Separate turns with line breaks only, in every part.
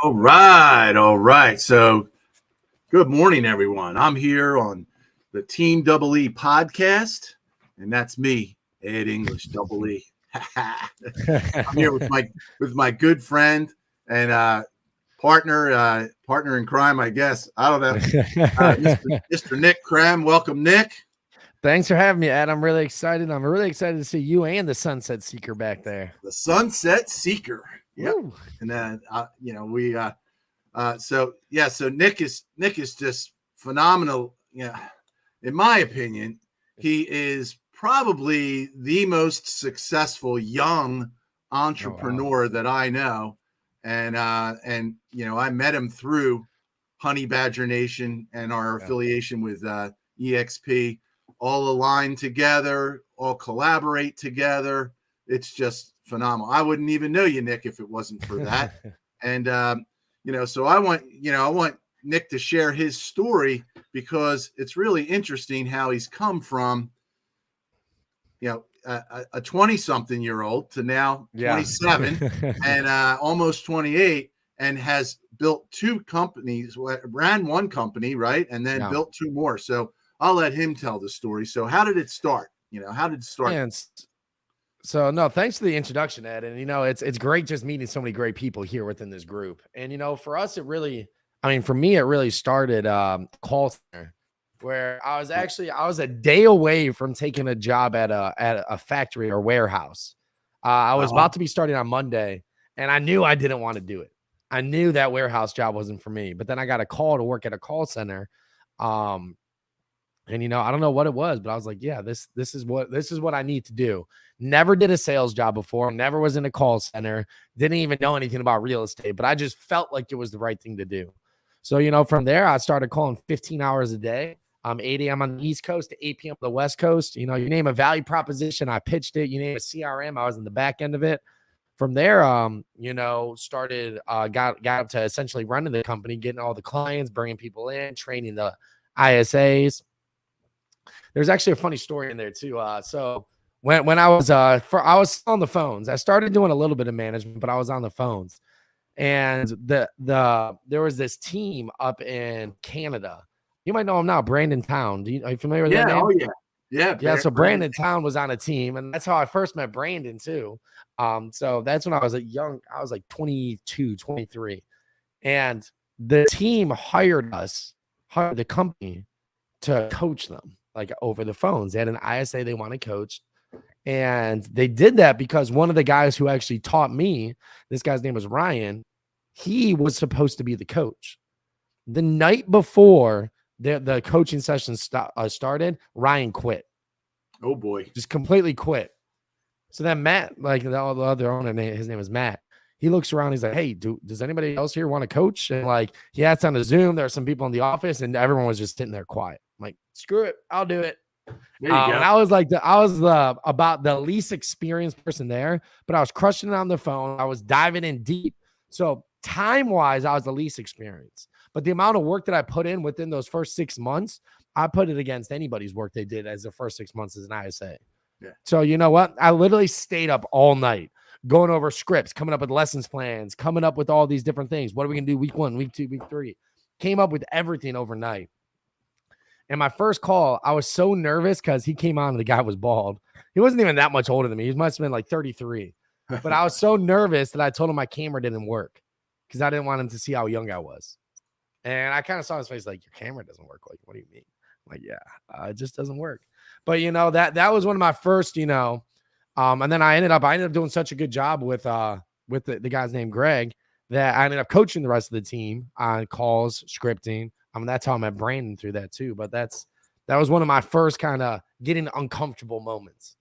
All right. All right. So, good morning, everyone. I'm here on the Team Double E podcast, and that's me, Ed English, Double E. I'm here with my good friend and partner in crime, I guess. I don't know, Mr. Nick Krem. Welcome, Nick.
Thanks for having me, Ed. I'm really excited. I'm really excited to see you and the Sunset Seeker back there.
The Sunset Seeker. Yep.
Woo.
And then so Nick is just phenomenal. Yeah, in my opinion, he is probably the most successful young entrepreneur that I know. And I met him through Honey Badger Nation and our affiliation with EXP. All align together, all collaborate together. It's just phenomenal. I wouldn't even know you, Nick, if it wasn't for that. And so I want Nick to share his story because it's really interesting how he's come from, a 20-something-year-old to now 27 and almost 28, and has built two companies, ran one company, right, and then built two more. So I'll let him tell the story. So how did it start? How did it start?
So no, thanks for the introduction, Ed. And it's great just meeting so many great people here within this group. And for us, for me, it really started call center, where I was a day away from taking a job at a factory or warehouse. I was about to be starting on Monday, and I knew I didn't want to do it. I knew that warehouse job wasn't for me. But then I got a call to work at a call center. And I don't know what it was, but I was like, yeah, this is what I need to do. Never did a sales job before, never was in a call center, didn't even know anything about real estate, but I just felt like it was the right thing to do. So, from there, I started calling 15 hours a day, 8 a.m. on the East Coast to 8 p.m. on the West Coast. You name a value proposition, I pitched it. You name a CRM, I was in the back end of it. From there, started, got up to essentially running the company, getting all the clients, bringing people in, training the ISAs. There's actually a funny story in there too. So when I was I was on the phones, I started doing a little bit of management, but I was on the phones, and there was this team up in Canada. You might know him now, Brandon Town. Are you familiar with that name?
Oh yeah.
Yeah. So Brandon Town was on a team, and that's how I first met Brandon too. So that's when I was I was like 22, 23, and the team hired the company to coach them, like over the phones. They had an ISA they want to coach. And they did that because one of the guys who actually taught me, this guy's name was Ryan, he was supposed to be the coach. The night before the coaching session started, Ryan quit.
Oh boy.
Just completely quit. So then Matt, like the other owner, his name is Matt. He looks around. He's like, hey, does anybody else here want to coach? And like, he had on the Zoom. There are some people in the office, and everyone was just sitting there quiet. I'm like, screw it, I'll do it.
There you go.
And I was about the least experienced person there, but I was crushing it on the phone. I was diving in deep. So time-wise, I was the least experienced. But the amount of work that I put in within those first 6 months, I put it against anybody's work they did as the first 6 months as an ISA.
Yeah.
So you know what? I literally stayed up all night, going over scripts, coming up with lessons plans, coming up with all these different things. What are we going to do week 1, week 2, week 3? Came up with everything overnight. And my first call, I was so nervous because he came on and the guy was bald. He wasn't even that much older than me. He must have been like 33. But I was so nervous that I told him my camera didn't work because I didn't want him to see how young I was. And I kind of saw his face like, your camera doesn't work. Like, what do you mean? I'm like, yeah, it just doesn't work. But, that was one of my first, and then I ended up doing such a good job with the guy's name, Greg, that I ended up coaching the rest of the team on calls, scripting. That's how I met Brandon through that too. But that was one of my first kind of getting uncomfortable moments.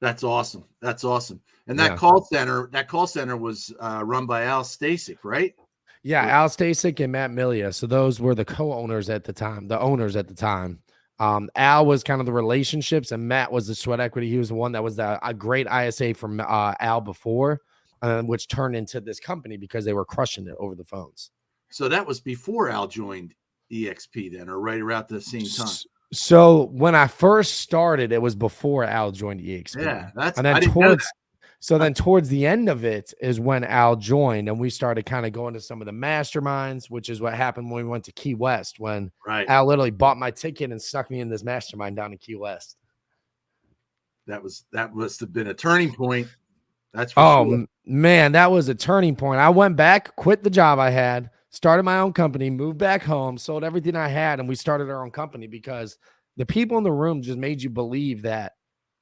That's awesome. And that call center was run by Al Stasic, right?
Yeah, Al Stasic and Matt Milia. So those were the co-owners at the time, the owners at the time. Al was kind of the relationships, and Matt was the sweat equity. He was the one that was a great ISA from Al before, which turned into this company because they were crushing it over the phones.
So that was before Al joined EXP then, or right around the same time?
So when I first started, it was before Al joined EXP.
Yeah,
and then So then towards the end of it is when Al joined, and we started kind of going to some of the masterminds, which is what happened when we went to Key West, when
Right.
Al literally bought my ticket and snuck me in this mastermind down in Key West.
That must have been a turning point. That's for sure.
Man, that was a turning point. I went back, quit the job I had, started my own company, moved back home, sold everything I had, and we started our own company because the people in the room just made you believe that,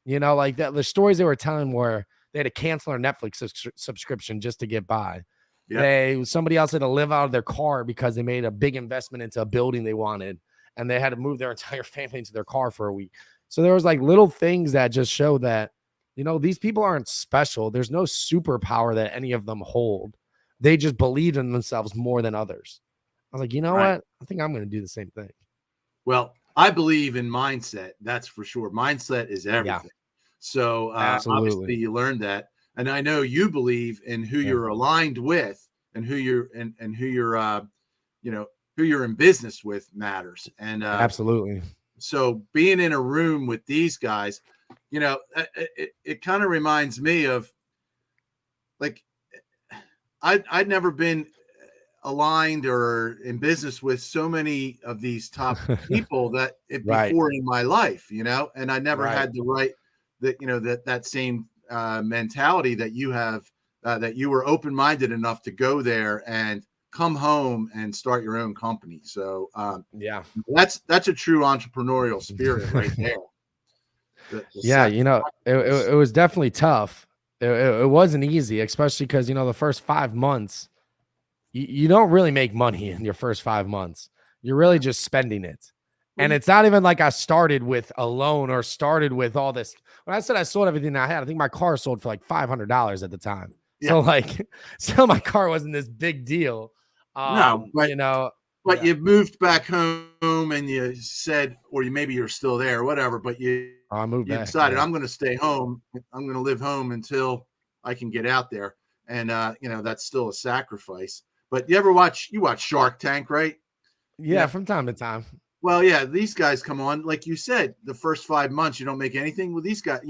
like that. The stories they were telling were they had to cancel their Netflix subscription just to get by. Yep. Somebody else had to live out of their car because they made a big investment into a building they wanted, and they had to move their entire family into their car for a week. So there was like little things that just show that, these people aren't special. There's no superpower that any of them hold. They just believe in themselves more than others. I was like, what? I think I'm going to do the same thing.
Well, I believe in mindset. That's for sure. Mindset is everything. Yeah. So obviously you learned that. And I know you believe in who you're aligned with and who you're and who you're who you're in business with matters. And
absolutely.
So being in a room with these guys, it kind of reminds me of like I'd never been aligned or in business with so many of these top people before in my life, and I never had that same mentality that you have, that you were open-minded enough to go there and come home and start your own company. So that's a true entrepreneurial spirit right there.
It was definitely tough. It wasn't easy, especially because the first 5 months you don't really make money in your first 5 months. You're really just spending it. And it's not even like I started with a loan or started with all this. When I said I sold everything I had, I think my car sold for like $500 at the time. So still my car wasn't this big deal.
But you moved back home and you said, or maybe you're still there or whatever, but you decided I'm going to stay home. I'm going to live home until I can get out there. And, that's still a sacrifice. But you watch Shark Tank, right?
Yeah, from time to time.
Well, yeah, these guys come on, like you said, the first 5 months, you don't make anything. Well, these guys,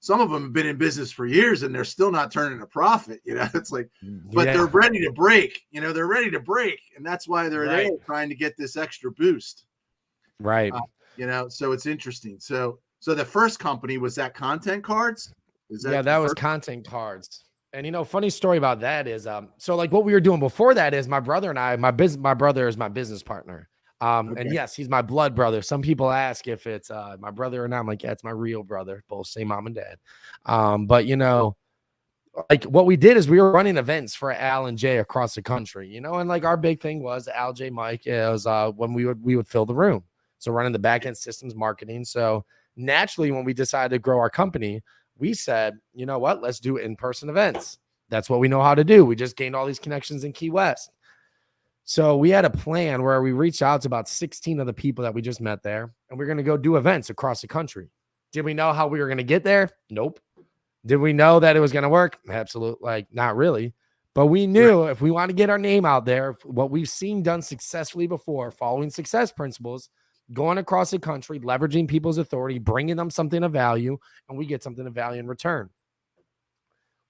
some of them have been in business for years and they're still not turning a profit. It's like, but they're ready to break. They're ready to break, and that's why they're there trying to get this extra boost.
Right.
So it's interesting. So the first company was that Content Cardz.
That was Content Cardz. And funny story about that is, so like what we were doing before that is my brother and I, my brother is my business partner. And yes, he's my blood brother. Some people ask if it's my brother or not. I'm like, yeah, it's my real brother, both same mom and dad. But like what we did is we were running events for Al and Jay across the country, and like our big thing was Al, Jay, Mike. It was when we would fill the room. So running the back end systems marketing. So naturally, when we decided to grow our company, we said, you know what, let's do in-person events. That's what we know how to do. We just gained all these connections in Key West. So we had a plan where we reached out to about 16 of the people that we just met there, and we're going to go do events across the country. Did we know how we were going to get there? Nope. Did we know that it was going to work? Absolutely. Not really. But we knew if we want to get our name out there, what we've seen done successfully before, following success principles, going across the country, leveraging people's authority, bringing them something of value, and we get something of value in return.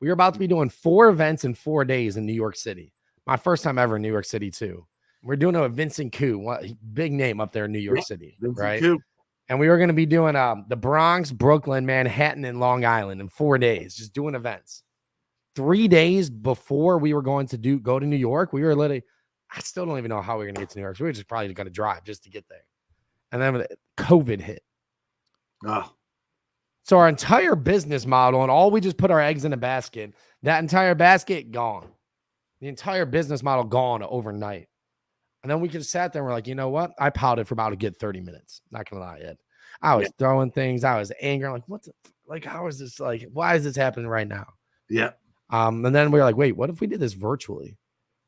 We were about to be doing 4 events in 4 days in New York City. My first time ever in New York City, too. We're doing it with Vincent Koo, big name up there in New York City, right? Koo. And we were going to be doing the Bronx, Brooklyn, Manhattan, and Long Island in 4 days, just doing events. 3 days before we were going to go to New York, we were literally, I still don't even know how we were going to get to New York. So we were just probably going to drive just to get there. And then COVID hit.
Oh.
So our entire business model and all we just put our eggs in a basket, that entire basket gone. The entire business model gone overnight. And then we just sat there and we're like, you know what? I pouted for about a good 30 minutes. Not going to lie, Ed. I was throwing things. I was angry. I'm like, how is this? Like, why is this happening right now?
Yeah.
And then we were like, wait, what if we did this virtually?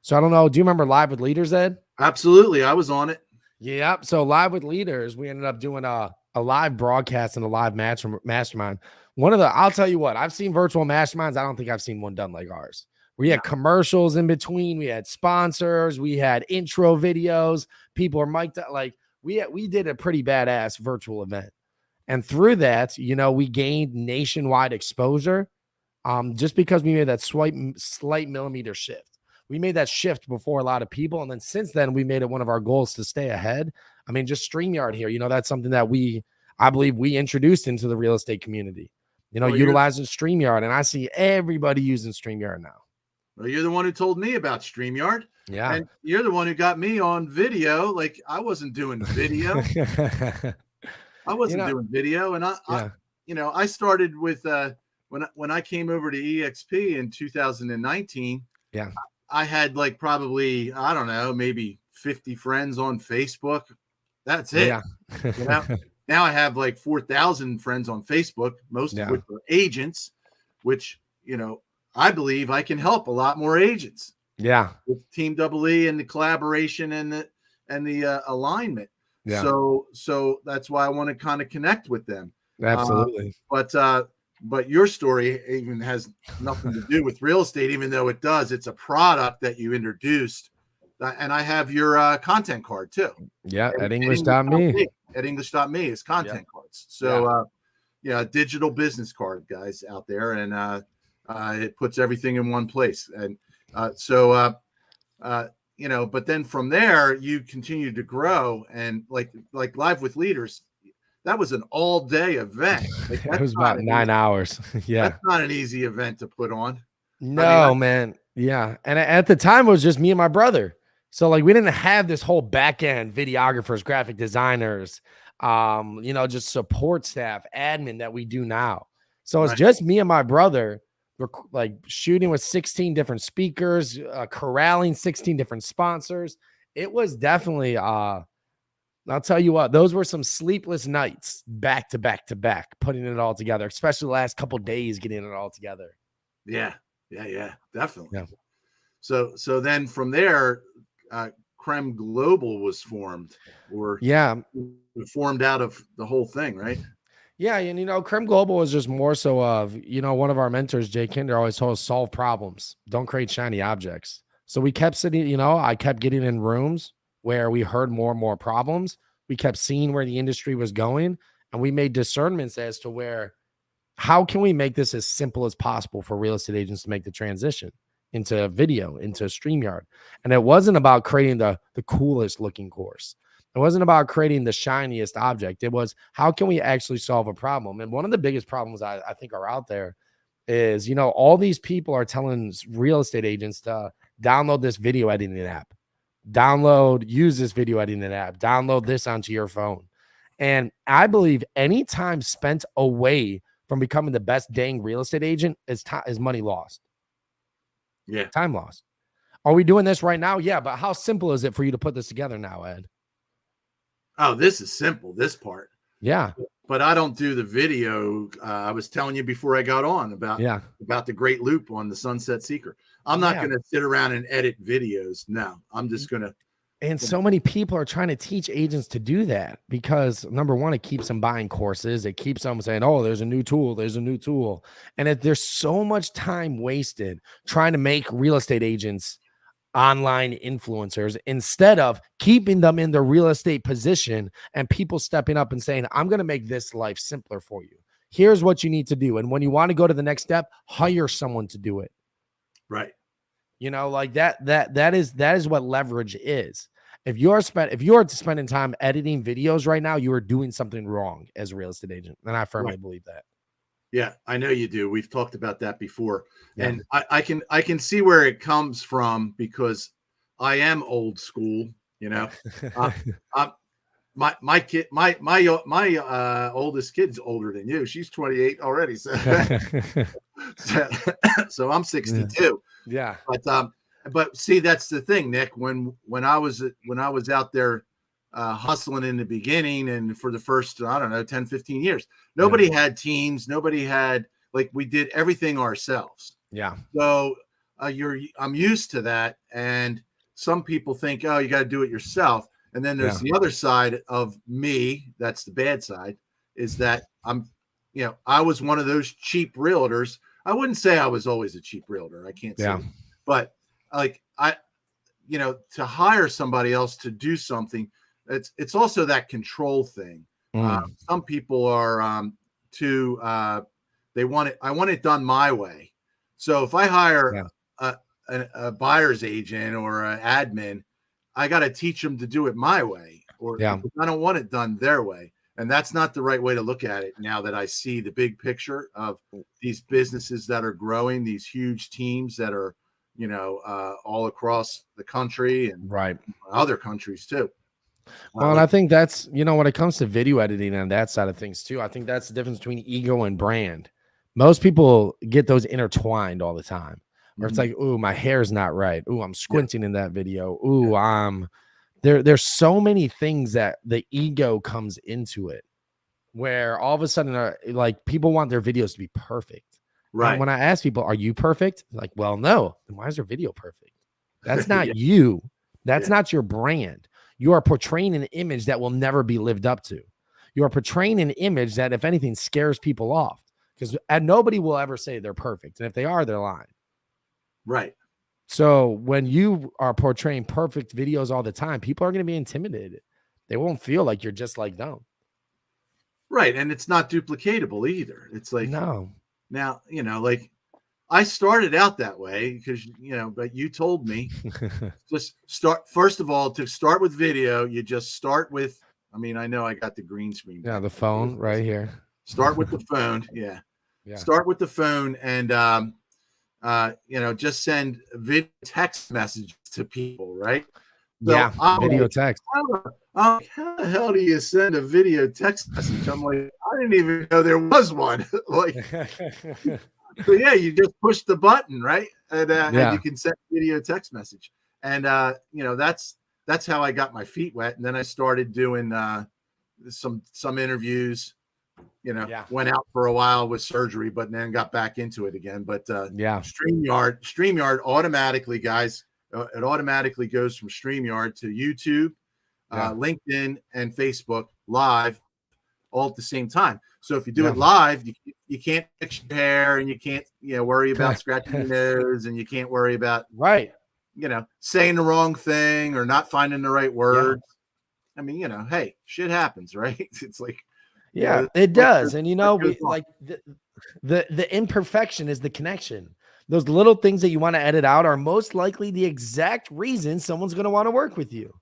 So I don't know. Do you remember Live with Leaders, Ed?
Absolutely. I was on it.
Yep. So Live with Leaders, we ended up doing a live broadcast and a live mastermind. I'll tell you what, I've seen virtual masterminds. I don't think I've seen one done like ours. We had commercials in between. We had sponsors. We had intro videos. People are mic'd up. Like we did a pretty badass virtual event. And through that, we gained nationwide exposure. just because we made that slight millimeter shift. We made that shift before a lot of people. And then since then, we made it one of our goals to stay ahead. I mean, just StreamYard here, that's something that I believe we introduced into the real estate community,
Well,
utilizing StreamYard. And I see everybody using StreamYard now.
Well, you're the one who told me about StreamYard.
Yeah.
And you're the one who got me on video. Like, I wasn't doing video. I wasn't doing video. And I started with when I came over to EXP in 2019.
Yeah.
I had like probably, I don't know, maybe 50 friends on Facebook. That's it.
Yeah.
Now I have like 4,000 friends on Facebook, most of which are agents, which, I believe I can help a lot more agents.
Yeah.
With Team E and the collaboration and the alignment.
Yeah.
So that's why I want to kind of connect with them.
Absolutely.
But your story even has nothing to do with real estate, even though it does. It's a product that you introduced. And I have your content card too.
Yeah, at English.me.
At English.me is content cards. So digital business card, guys out there, and it puts everything in one place. And but then from there you continue to grow, and like Live with Leaders, that was an all-day event. Like,
it was about 9 hours. Yeah,
that's not an easy event to put on.
No, man. Yeah, and at the time it was just me and my brother. So like we didn't have this whole back end videographers, graphic designers, just support staff, admin that we do now. So it's just me and my brother. We're like shooting with 16 different speakers, corralling 16 different sponsors. It was definitely, I'll tell you what, those were some sleepless nights back to back to back, putting it all together, especially the last couple of days getting it all together.
Yeah, definitely.
Yeah.
So then from there, Krem Global was formed, formed out of the whole thing, right?
Yeah, and Krem Global was just more so of, one of our mentors, Jay Kinder, always told us solve problems. Don't create shiny objects. So we kept sitting, I kept getting in rooms where we heard more and more problems. We kept seeing where the industry was going, and we made discernments as to how can we make this as simple as possible for real estate agents to make the transition into video, into StreamYard. And it wasn't about creating the coolest looking course. It wasn't about creating the shiniest object. It was, how can we actually solve a problem? And one of the biggest problems I think are out there is, all these people are telling real estate agents to download this video editing app, use this video editing app, download this onto your phone. And I believe any time spent away from becoming the best dang real estate agent is money lost.
Yeah.
Time lost. Are we doing this right now? Yeah. But how simple is it for you to put this together now, Ed?
Oh, this is simple, this part.
Yeah.
But I don't do the video. I was telling you before I got on about the great loop on the Sunset Seeker. I'm not going to sit around and edit videos. No, I'm just going to.
And so many people are trying to teach agents to do that because, number one, it keeps them buying courses. It keeps them saying, oh, there's a new tool. There's a new tool. And there's so much time wasted trying to make real estate agents online influencers instead of keeping them in the real estate position and people stepping up and saying, I'm going to make this life simpler for you. Here's what you need to do. And when you want to go to the next step, hire someone to do it.
Right.
Like that is what leverage is. If you're spending time editing videos right now, you are doing something wrong as a real estate agent. And I firmly believe that.
Yeah, I know you do. We've talked about that before. Yeah. And I can see where it comes from because I am old school, my kid, my oldest kid's older than you. She's 28 already. So so I'm 62.
Yeah.
But see, that's the thing, Nick, when I was out there hustling in the beginning and for the first, I don't know, 10, 15 years, nobody had teams. Nobody had, we did everything ourselves.
Yeah.
So I'm used to that. And some people think, oh, you got to do it yourself. And then there's the other side of me. That's the bad side, is that I was one of those cheap realtors. I wouldn't say I was always a cheap realtor. I can't say, but to hire somebody else to do something, it's also that control thing. Some people are I want it done my way. So if I hire
Yeah.
a buyer's agent or an admin, I got to teach them to do it my way, or because I don't want it done their way. And that's not the right way to look at it now that I see the big picture of these businesses that are growing, these huge teams that are, all across the country and other countries too.
Well, and I think that's, when it comes to video editing on that side of things too, I think that's the difference between ego and brand. Most people get those intertwined all the time, where it's like, ooh, my hair's not right. Ooh, I'm squinting in that video. Ooh, there's so many things that the ego comes into it, where all of a sudden, like, people want their videos to be perfect. Right. And when I ask people, are you perfect? Like, well, no. Then why is your video perfect? That's not you. That's not your brand. You are portraying an image that will never be lived up to. You are portraying an image that, if anything, scares people off, because nobody will ever say they're perfect. And if they are, they're lying.
Right.
So when you are portraying perfect videos all the time, people are going to be intimidated. They won't feel like you're just like them.
Right. And it's not duplicatable either. It's like,
no.
Now, like, I started out that way because, but you told me just first of all, to start with video, you just start with, I know I got the green screen.
Yeah, the phone right here.
Start with the phone. Yeah. Start with the phone and, just send video text messages to people, right? So
video text.
How the hell do you send a video text message? I'm like, I didn't even know there was one. Like, so yeah, you just push the button, right? And you can send a video text message. And that's how I got my feet wet. And then I started doing some interviews. Went out for a while with surgery, but then got back into it again. But StreamYard automatically, guys, it automatically goes from StreamYard to YouTube, LinkedIn, and Facebook live all at the same time. So if you do it live, you can't fix your hair, and you can't worry about scratching your nose, and you can't worry about saying the wrong thing or not finding the right words. Hey, shit happens, right? It's like
it does. And we like the imperfection is the connection. Those little things that you want to edit out are most likely the exact reason someone's going to want to work with you.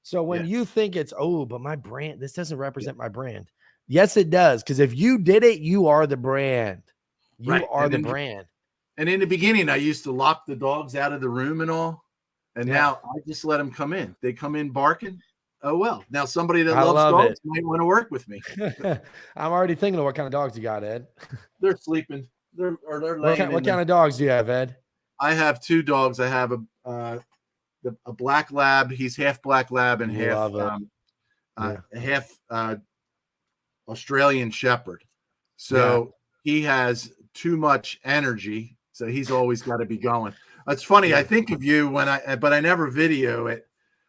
So when you think it's, but my brand, this doesn't represent my brand. Yes, it does. Because if you did it, you are the brand. You are the brand.
And in the beginning, I used to lock the dogs out of the room and all. And now I just let them come in. They come in barking. Oh, well. Now somebody that loves dogs might want to work with me.
I'm already thinking of what kind of dogs you got, Ed.
They're sleeping. They're laying.
What kind of dogs do you have, Ed?
I have two dogs. I have a black lab. He's half black lab and half Australian Shepherd. So he has too much energy. So he's always got to be going. It's funny. I think of you but I never video it.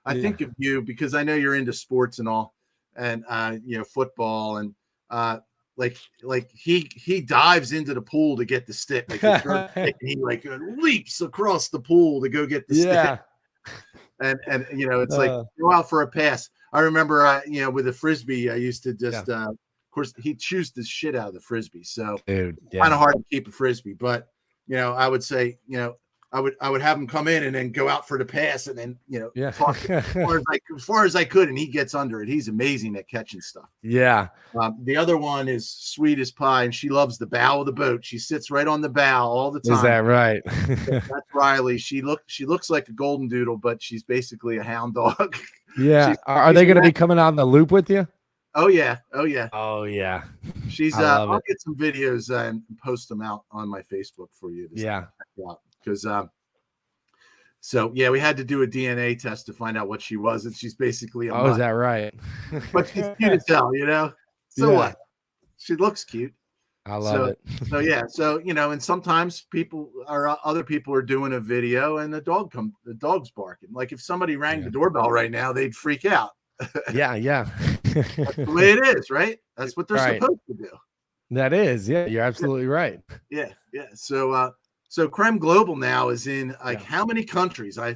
I think of you because I know you're into sports and all, and football and like he dives into the pool to get the stick. Like he leaps across the pool to go get the stick. And it's like go out for a pass. I remember with a frisbee, I used to just of course he chews the shit out of the frisbee. So kind of hard to keep a frisbee, but I would say I would have him come in and then go out for the pass and then talk as far as I could, and he gets under it. He's amazing at catching stuff. The other one is sweet as pie, and she loves the bow of the boat. She sits right on the bow all the time.
Is that right?
That's Riley. She looks like a golden doodle, but she's basically a hound dog.
Are they going to be coming on the loop with you?
Oh yeah. She's I'll get some videos and post them out on my Facebook for you to check out. Because we had to do a DNA test to find out what she was, and she's basically a mutt.
Is that right?
But she's cute as hell, So what? She looks cute.
I love it.
So and sometimes other people are doing a video, and the dog's barking. Like if somebody rang the doorbell right now, they'd freak out.
That's
the way it is, right? That's what they're supposed to do.
That is, you're absolutely right.
So Krem Global now is in how many countries?
So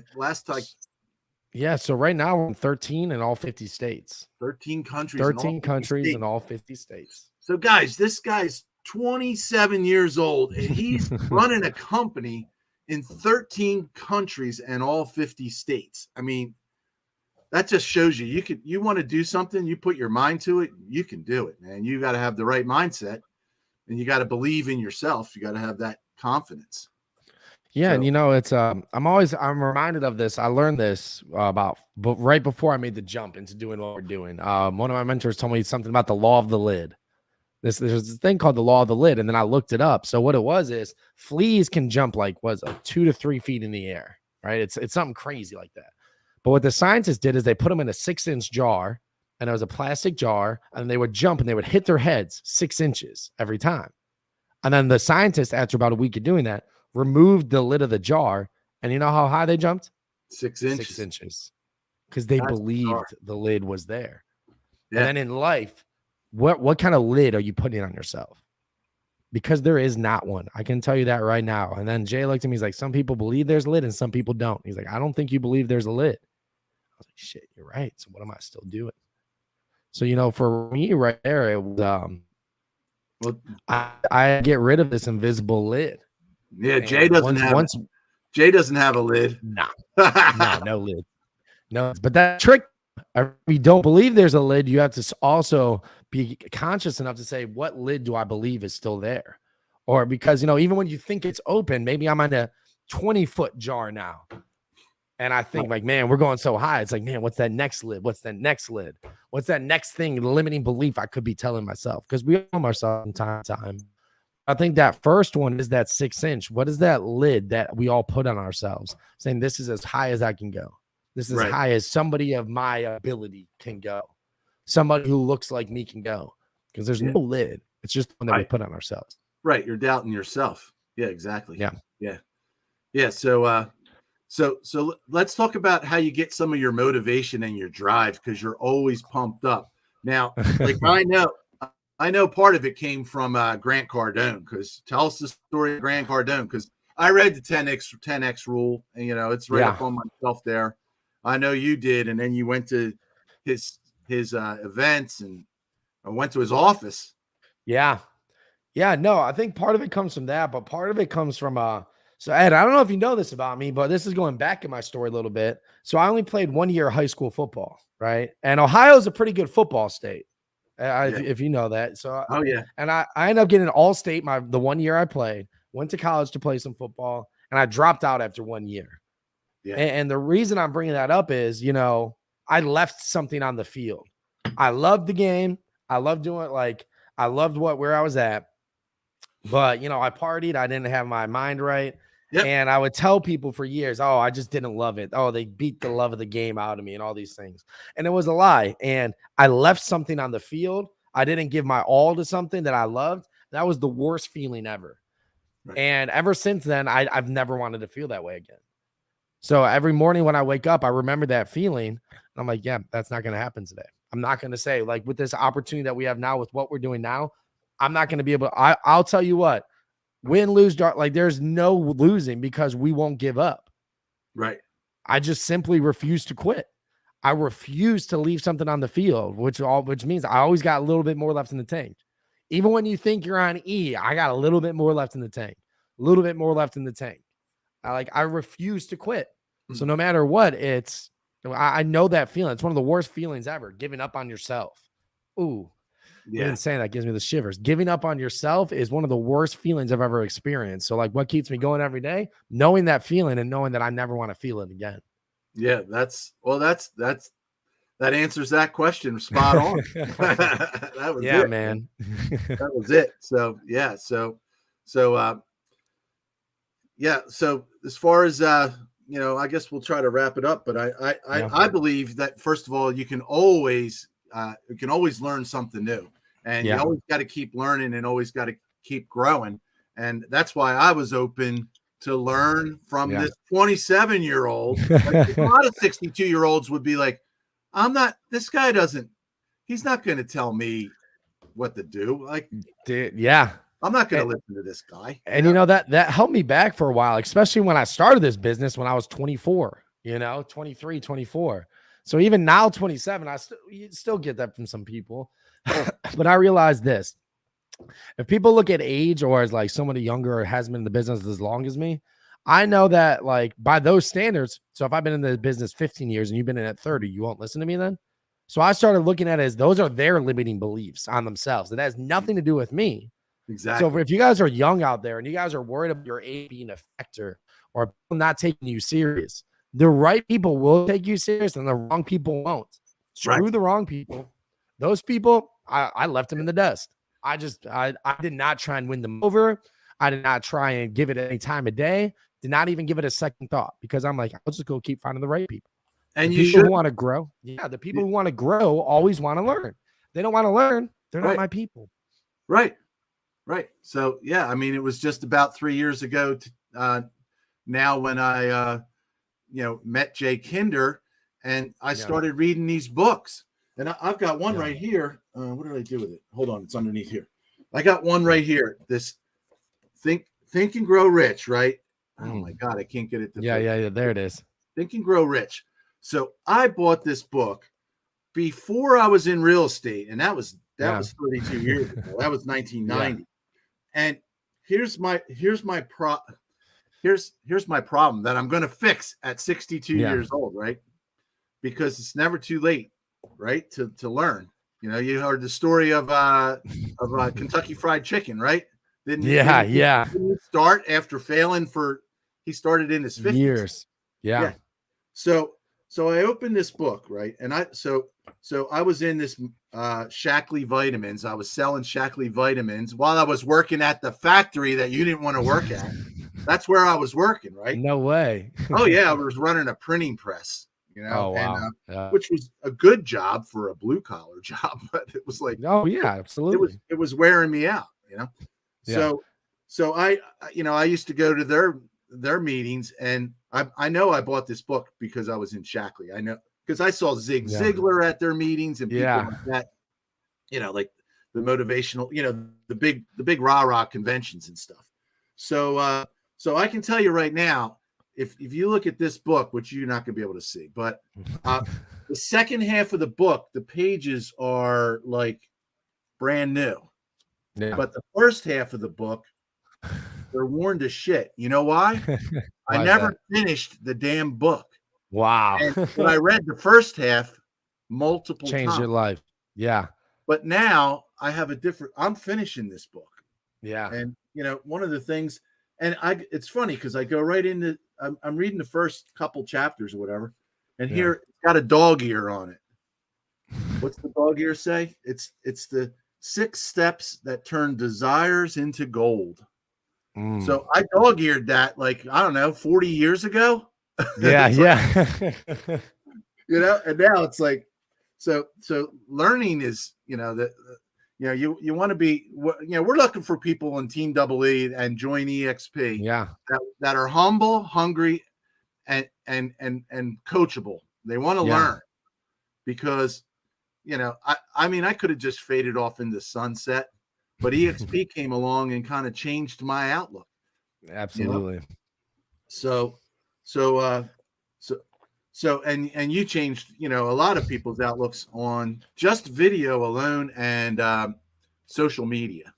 right now we're in 13 in all 50 states.
13 countries.
13 countries in all 50 states.
So guys, this guy's 27 years old, and he's running a company in 13 countries and all 50 states. I mean, that just shows you want to do something, you put your mind to it, you can do it, man. You got to have the right mindset, and you got to believe in yourself. You got to have that confidence.
Yeah,
So,
and it's I'm reminded of this. I learned this but right before I made the jump into doing what we're doing. One of my mentors told me something about the law of the lid. There's this thing called the law of the lid, and then I looked it up. So what it was is fleas can jump like 2 to 3 feet in the air, right? It's something crazy like that. But what the scientists did is they put them in a 6-inch jar, and it was a plastic jar, and they would jump and they would hit their heads 6 inches every time. And then the scientists, after about a week of doing that, removed the lid of the jar, and you know how high they jumped?
6 inches.
6 inches, because they believed the lid was there. Yeah. And then in life, what kind of lid are you putting on yourself? Because there is not one. I can tell you that right now. And then Jay looked at me. He's like, some people believe there's a lid and some people don't. He's like, I don't think you believe there's a lid. I was like, shit, you're right. So what am I still doing? So, for me right there, it was, I get rid of this invisible lid.
Yeah. Jay doesn't have a lid.
No, no lid. No, but that trick, if you don't believe there's a lid, you have to also be conscious enough to say, what lid do I believe is still there? Or because, even when you think it's open, maybe I'm on a 20-foot jar now. And I think like, man, we're going so high. It's like, man, what's that next lid? What's that next lid? What's that next thing, the limiting belief I could be telling myself? Because we harm ourselves from time to time. I think that first one is that 6-inch. What is that lid that we all put on ourselves? Saying this is as high as I can go. This is as high as somebody of my ability can go. Somebody who looks like me can go. Because there's no lid. It's just one that we put on ourselves.
Right. You're doubting yourself. Yeah, exactly.
Yeah.
So let's talk about how you get some of your motivation and your drive, because you're always pumped up. Now, like I know part of it came from Grant Cardone, because tell us the story of Grant Cardone, because I read the 10X rule, and it's right up on my shelf there. I know you did, and then you went to his events, and I went to his office.
Yeah. No, I think part of it comes from that, but part of it comes from so Ed, I don't know if you know this about me, but this is going back in my story a little bit. So I only played 1 year of high school football, right? And Ohio is a pretty good football state, if you know that. So and I ended up getting all state the 1 year I played. Went to college to play some football, and I dropped out after 1 year. Yeah. And the reason I'm bringing that up is, I left something on the field. I loved the game. I loved doing it. I loved where I was at. But, I partied. I didn't have my mind right. Yep. And I would tell people for years, oh, I just didn't love it. Oh, they beat the love of the game out of me and all these things. And it was a lie. And I left something on the field. I didn't give my all to something that I loved. That was the worst feeling ever. Right. And ever since then, I've never wanted to feel that way again. So every morning when I wake up, I remember that feeling. And I'm like, yeah, that's not going to happen today. I'm not going to say, with this opportunity that we have now with what we're doing now, I'm not going to be able to, I'll tell you what, win, lose, draw, there's no losing, because we won't give up.
Right.
I just simply refuse to quit. I refuse to leave something on the field, which means I always got a little bit more left in the tank. Even when you think you're on E, I got a little bit more left in the tank. A little bit more left in the tank. I refuse to quit. So no matter what, I know that feeling. It's one of the worst feelings ever, giving up on yourself. Ooh. Yeah. Even saying that gives me the shivers. Giving up on yourself is one of the worst feelings I've ever experienced. So what keeps me going every day? Knowing that feeling and knowing that I never want to feel it again. Yeah,
that answers that question spot on. That was it,
man.
That was it. So as far as I guess we'll try to wrap it up, but I believe that, first of all, you can always learn something new, and you always got to keep learning and always got to keep growing. And that's why I was open to learn from this 27-year-old. A lot of 62-year-olds would be like, he's not going to tell me what to do. I'm not going to listen to this guy.
And that helped me back for a while, especially when I started this business when I was 24, 23, 24. So even now, 27, you still get that from some people. But I realized this. if people look at age or as like somebody younger or has been in the business as long as me, I know that like by those standards. So if I've been in the business 15 years and you've been in it 30, you won't listen to me then. So I started looking at it as those are their limiting beliefs on themselves. It has nothing to do with me.
Exactly.
So if you guys are young out there and you guys are worried about your age being a factor or people not taking you serious, the right people will take you serious and the wrong people won't. Screw the wrong people. Those people, I left them in the dust. I did not try and win them over. I did not try and give it any time of day. Did not even give it a second thought because I'm like, I'll just go keep finding the right people.
And
you should want to grow. Yeah, the people who want to grow always want to learn. They don't want to learn. They're not my people.
Right. So yeah, I mean, it was just about 3 years ago. Now when I met Jay Kinder, and I started reading these books, and I've got one right here. What did I do with it? Hold on, it's underneath here. I got one right here. This Think and Grow Rich. Right. Oh my God, I can't get it.
Yeah. There it is.
Think and Grow Rich. So I bought this book before I was in real estate, and that was 32 years ago. That was 1990. Yeah. And here's my problem that I'm going to fix at 62 years old, right? Because it's never too late, right? To learn. You heard the story of Kentucky Fried Chicken, right? Didn't he start after failing he started in his 50s.
Years. Yeah.
So I opened this book, right? And I was in this Shackley Vitamins. I was selling Shackley Vitamins while I was working at the factory that you didn't want to work at. That's where I was working, right?
No way.
Oh yeah, I was running a printing press,
Oh, wow.
Which was a good job for a blue collar job, but it was like,
oh yeah, absolutely.
It was wearing me out, Yeah. So I used to go to their meetings, and I know I bought this book because I was in Shackley. I know because I saw Zig Ziglar at their meetings and people like that, like the motivational, the big rah-rah conventions and stuff. So I can tell you right now, if you look at this book, which you're not going to be able to see, but the second half of the book, the pages are like brand new. Yeah. But the first half of the book, they're worn to shit. You know why? I never finished the damn book.
Wow.
But I read the first half multiple times.
Changed your life. Yeah.
But now I have I'm finishing this book.
Yeah.
And, one of the things, and it's funny because I go right into, I'm reading the first couple chapters or whatever, and here it's got a dog ear on it. What's the dog ear say? It's the 6 steps that turn desires into gold. So I dog-eared that, like, I don't know, 40 years ago.
Yeah.
And now it's like, so learning is, you want to be, we're looking for people in Team EE and Join EXP that are humble, hungry, and coachable. They want to learn because, I mean, I could have just faded off into sunset, but EXP came along and kind of changed my outlook.
Absolutely.
So and you changed, a lot of people's outlooks on just video alone and social media.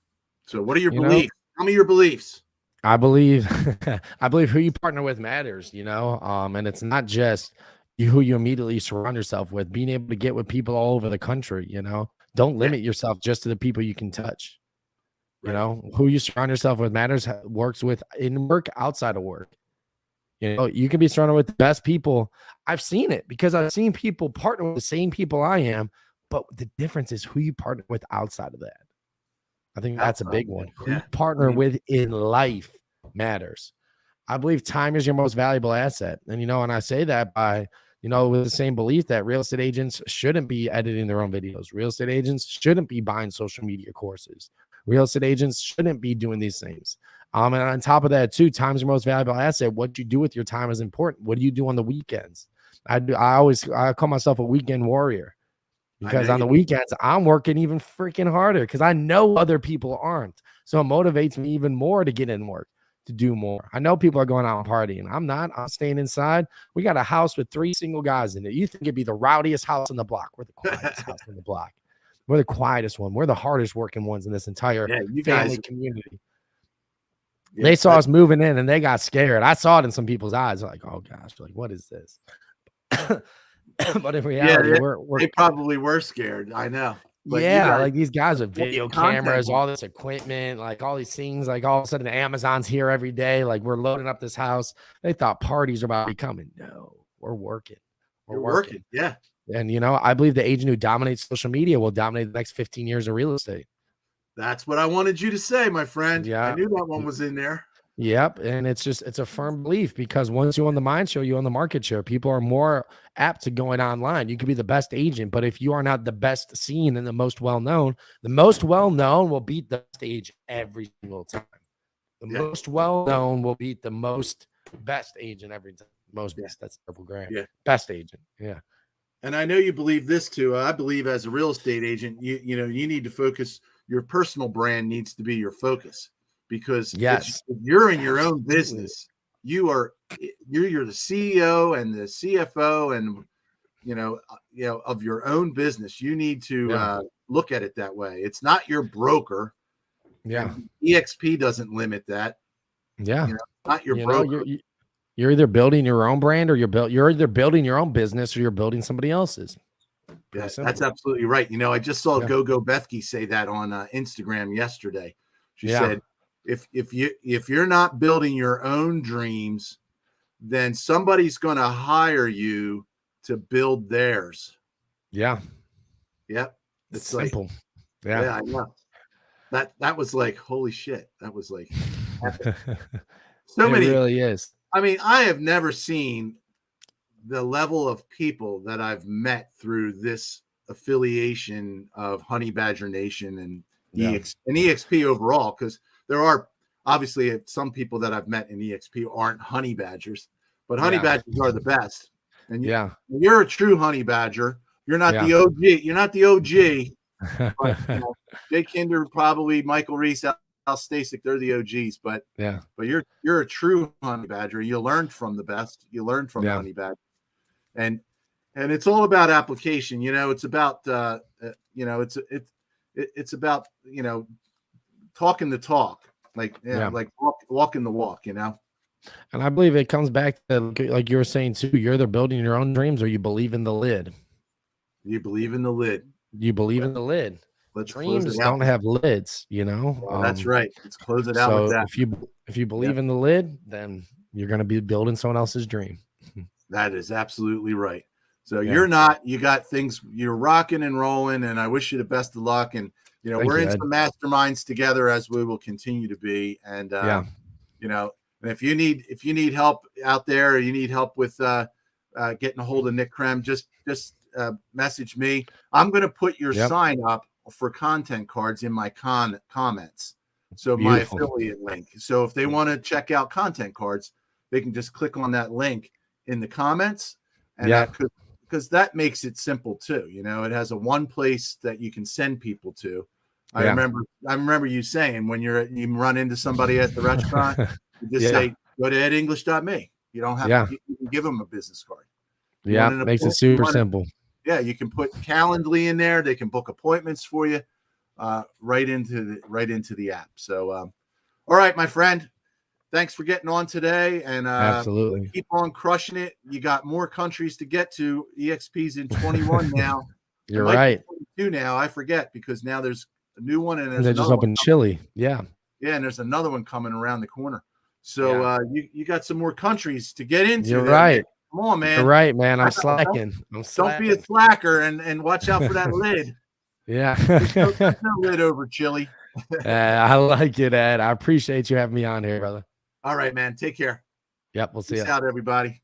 So what are your beliefs? Tell me your beliefs.
I believe who you partner with matters, and it's not just who you immediately surround yourself with, being able to get with people all over the country, don't limit yourself just to the people you can touch. Who you surround yourself with matters, works with in work, outside of work. You can be surrounded with the best people. I've seen it because I've seen people partner with the same people I am, but the difference is who you partner with outside of that. I think that's a big one. Who you partner with in life matters. I believe time is your most valuable asset. And, and I say that by, with the same belief that real estate agents shouldn't be editing their own videos. Real estate agents shouldn't be buying social media courses. Real estate agents shouldn't be doing these things. And on top of that, too, time's your most valuable asset. What you do with your time is important. What do you do on the weekends? I call myself a weekend warrior because on the weekends, I'm working even freaking harder because I know other people aren't. So it motivates me even more to get in work, to do more. I know people are going out and partying. I'm not. I'm staying inside. We got a house with 3 single guys in it. You think it'd be the rowdiest house on the block. We're the quietest house on the block. We're the quietest one. We're the hardest working ones in this entire family community. Yeah, they saw us moving in and they got scared. I saw it in some people's eyes. Like, oh gosh, like what is this? But in reality,
they probably were scared. I know.
But yeah, like these guys with video cameras, all this equipment, like all these things, like all of a sudden Amazon's here every day. Like we're loading up this house. They thought parties are about to be coming. No, we're working.
We're working. Yeah.
And, you know, I believe the agent who dominates social media will dominate the next 15 years of real estate.
That's what I wanted you to say, my friend. Yeah. I knew that one was in there.
Yep. And it's a firm belief because once you own the mind show, you own the market share. People are more apt to going online. You could be the best agent, but if you are not the best seen and the most well-known will beat the best agent every single time. The most well-known will beat the most best agent every time. Most best. That's Purple Graham. Yeah. Best agent. Yeah.
And I know you believe this too. I believe as a real estate agent, you know, you need to focus. Your personal brand needs to be your focus. Because if you're in your own business, you're the CEO and the CFO and you know of your own business. You need to look at it that way. It's not your broker.
Yeah,
and EXP doesn't limit that.
Yeah,
not your broker.
You're either building your own brand or you're either building your own business or you're building somebody else's.
Yeah, that's absolutely right. You know, I just saw Go Bethke say that on Instagram yesterday. She said, if you're not building your own dreams, then somebody's going to hire you to build theirs.
Yeah.
Yep.
It's simple.
Yeah, I know. That was like, holy shit. That was like so many.
It really is.
I mean, I have never seen the level of people that I've met through this affiliation of Honey Badger Nation and EXP overall, because there are obviously some people that I've met in EXP aren't honey badgers, but honey badgers are the best. And you're a true honey badger. You're not the OG. You're not the OG. But, you know, Jake Kinder, probably Michael Reese, Al Stasic, they're the OGs. But you're a true honey badger. You learned from the best. You learned from the honey badger, and it's all about application. You know, it's about it's about talking the talk, like like walking the walk, you know.
And I believe it comes back to, like you were saying too, you're either building your own dreams or you believe in the lid.
You believe in the lid.
You believe in the lid. Dreams don't have lids, you know.
Well, that's right. Let's close it out with that.
If you believe in the lid, then you're going to be building someone else's dream.
That is absolutely right. So you got things, you're rocking and rolling, and I wish you the best of luck. And you know, we're in some masterminds together, as we will continue to be. And you know, and if you need help out there, or you need help with getting a hold of Nick Krem, just message me. I'm going to put your sign up for content cards in my comments. So my affiliate link. So if they want to check out content cards, they can just click on that link in the comments, and because that makes it simple too. You know, it has a one place that you can send people to. I remember you saying when you run into somebody at the restaurant, you just say, go to edenglish.me. You don't have to you can give them a business card.
Yeah, makes it super simple.
Yeah, you can put Calendly in there. They can book appointments for you right into the app. So, all right, my friend, thanks for getting on today, and
absolutely
keep on crushing it. You got more countries to get to. EXP's in 21 now.
You're right.
22 now. I forget because now there's a new one, and
they're just up in Chile. Yeah,
and there's another one coming around the corner. So you got some more countries to get into.
You're right.
Come on, man.
You're right, man. I'm slacking.
Don't be a slacker and watch out for that lid.
Yeah.
There's no lid over Chile.
I like it, Ed. I appreciate you having me on here, brother.
All right, man. Take care.
Yep. We'll see you
out, everybody.